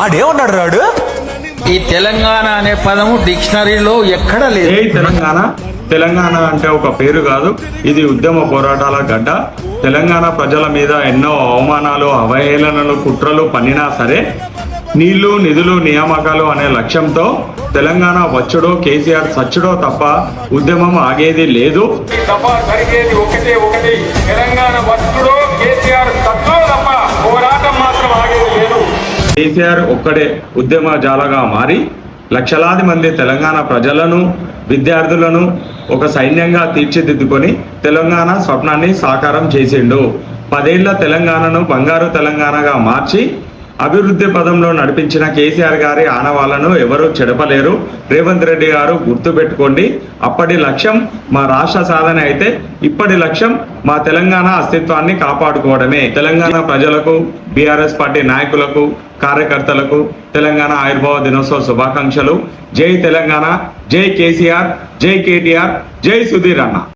ఆడేమన్నాడు రాడు? ఈ తెలంగాణ అనే పదము డిక్షనరీలో ఎక్కడ లేదు. ఏ తెలంగాణ తెలంగాణ అంటే ఒక పేరు కాదు, ఇది ఉద్యమ పోరాటాల గడ్డ. తెలంగాణ ప్రజల మీద ఎన్నో అవమానాలు, అవహేళనలు, కుట్రలు పన్నినా సరే నీళ్లు, నిధులు, నియామకాలు అనే లక్ష్యంతో తెలంగాణ వచ్చుడో కేసీఆర్ సచ్చుడో తప్ప ఉద్యమం ఆగేది లేదు. కేసీఆర్ ఒక్కడే ఉద్యమ జాలగా మారి లక్షలాది మంది తెలంగాణ ప్రజలను, విద్యార్థులను ఒక సైన్యంగా తీర్చిదిద్దుకొని తెలంగాణ స్వప్నాన్ని సాకారం చేసిండు. 10 ఏళ్ల తెలంగాణను బంగారు తెలంగాణగా మార్చి అభివృద్ధి పదంలో నడిపించిన కేసీఆర్ గారి ఆనవాళ్లను ఎవరూ చెడపలేరు. రేవంత్ రెడ్డి గారు గుర్తుపెట్టుకోండి, అప్పటి లక్ష్యం మా రాష్ట్ర సాధన అయితే ఇప్పటి లక్ష్యం మా తెలంగాణ అస్తిత్వాన్ని కాపాడుకోవడమే. తెలంగాణ ప్రజలకు, బీఆర్ఎస్ పార్టీ నాయకులకు, కార్యకర్తలకు తెలంగాణ ఆవిర్భావ దినోత్సవ శుభాకాంక్షలు. జై తెలంగాణ, జై కేసీఆర్, జై కేటీఆర్, జై సుధీర్ అన్న.